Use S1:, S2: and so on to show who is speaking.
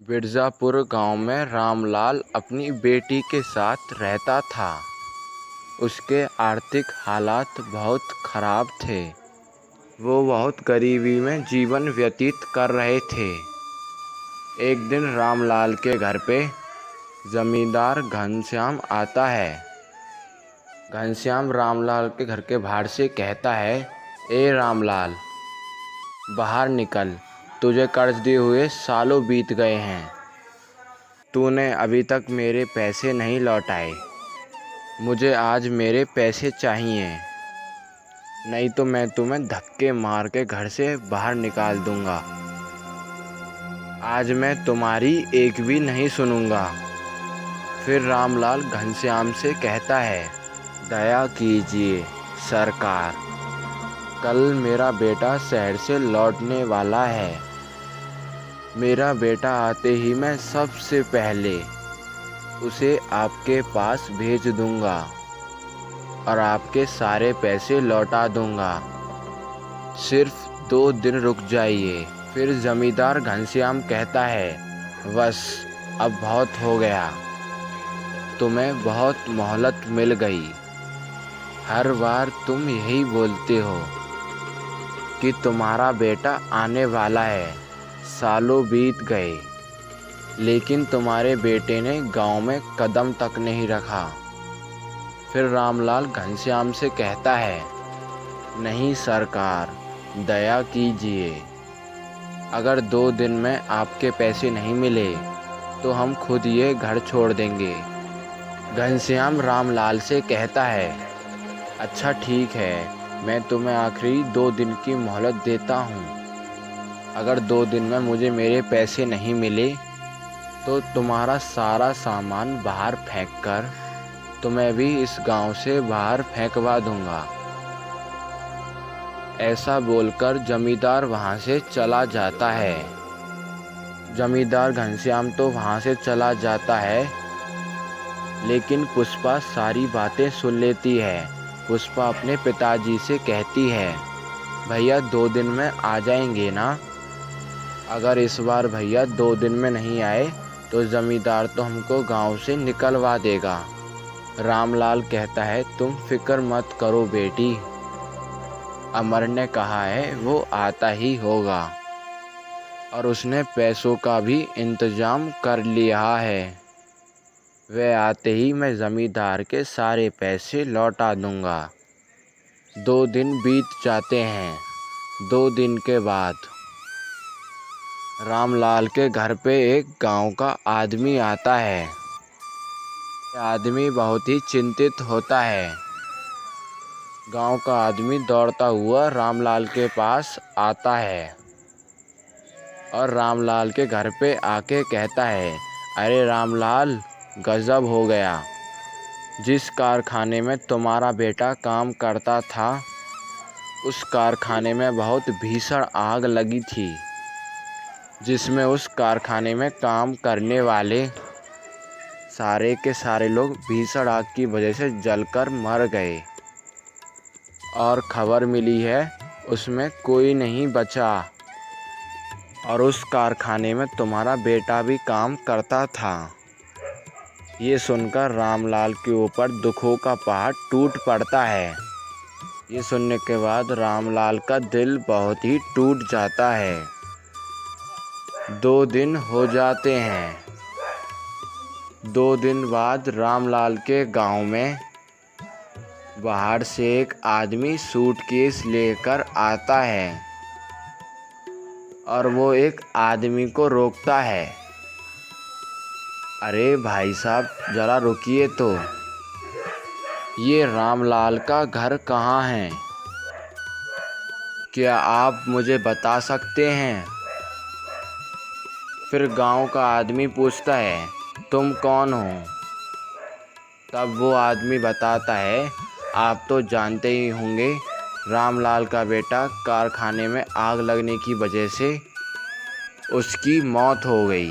S1: बिरजापुर गांव में रामलाल अपनी बेटी के साथ रहता था। उसके आर्थिक हालात बहुत खराब थे। वो बहुत गरीबी में जीवन व्यतीत कर रहे थे। एक दिन रामलाल के घर पे जमींदार घनश्याम आता है। घनश्याम रामलाल के घर के बाहर से कहता है, ए रामलाल, बाहर निकल, तुझे कर्ज दिए हुए सालों बीत गए हैं। तूने अभी तक मेरे पैसे नहीं लौटाए। मुझे आज मेरे पैसे चाहिए, नहीं तो मैं तुम्हें धक्के मार के घर से बाहर निकाल दूंगा। आज मैं तुम्हारी एक भी नहीं सुनूंगा। फिर रामलाल घनश्याम से कहता है, दया कीजिए सरकार, कल मेरा बेटा शहर से लौटने वाला है। मेरा बेटा आते ही मैं सबसे पहले उसे आपके पास भेज दूंगा और आपके सारे पैसे लौटा दूंगा। सिर्फ 2 दिन रुक जाइए। फिर जमींदार घनश्याम कहता है, बस अब बहुत हो गया। तुम्हें बहुत मोहलत मिल गई। हर बार तुम यही बोलते हो कि तुम्हारा बेटा आने वाला है। सालों बीत गए, लेकिन तुम्हारे बेटे ने गांव में कदम तक नहीं रखा। फिर रामलाल घनश्याम से कहता है, नहीं सरकार, दया कीजिए। अगर 2 दिन में आपके पैसे नहीं मिले तो हम खुद ये घर छोड़ देंगे। घनश्याम रामलाल से कहता है, अच्छा ठीक है, मैं तुम्हें आखिरी 2 दिन की मोहलत देता हूँ। अगर 2 दिन में मुझे मेरे पैसे नहीं मिले तो तुम्हारा सारा सामान बाहर फेंक कर तुम्हें भी इस गांव से बाहर फेंकवा दूंगा। ऐसा बोलकर जमींदार वहां से चला जाता है। जमींदार घनश्याम तो वहां से चला जाता है, लेकिन पुष्पा सारी बातें सुन लेती है। पुष्पा अपने पिताजी से कहती है, भैया 2 दिन में आ जाएंगे ना? अगर इस बार भैया 2 दिन में नहीं आए तो जमींदार तो हमको गांव से निकलवा देगा। रामलाल कहता है, तुम फिक्र मत करो बेटी, अमर ने कहा है वो आता ही होगा और उसने पैसों का भी इंतजाम कर लिया है। वह आते ही मैं जमींदार के सारे पैसे लौटा दूंगा। 2 दिन बीत जाते हैं। 2 दिन के बाद रामलाल के घर पे एक गांव का आदमी आता है। आदमी बहुत ही चिंतित होता है। गांव का आदमी दौड़ता हुआ रामलाल के पास आता है और रामलाल के घर पे आके कहता है, अरे रामलाल, गजब हो गया। जिस कारखाने में तुम्हारा बेटा काम करता था, उस कारखाने में बहुत भीषण आग लगी थी, जिसमें उस कारखाने में काम करने वाले सारे के सारे लोग भीषण आग की वजह से जलकर मर गए और खबर मिली है उसमें कोई नहीं बचा और उस कारखाने में तुम्हारा बेटा भी काम करता था। ये सुनकर रामलाल के ऊपर दुखों का पहाड़ टूट पड़ता है। ये सुनने के बाद रामलाल का दिल बहुत ही टूट जाता है। 2 दिन हो जाते हैं। 2 दिन बाद रामलाल के गांव में बाहर से एक आदमी सूटकेस लेकर आता है और वो एक आदमी को रोकता है। अरे भाई साहब, ज़रा रुकिए तो, ये रामलाल का घर कहाँ है? क्या आप मुझे बता सकते हैं? फिर गांव का आदमी पूछता है, तुम कौन हो? तब वो आदमी बताता है, आप तो जानते ही होंगे, रामलाल का बेटा कारखाने में आग लगने की वजह से उसकी मौत हो गई।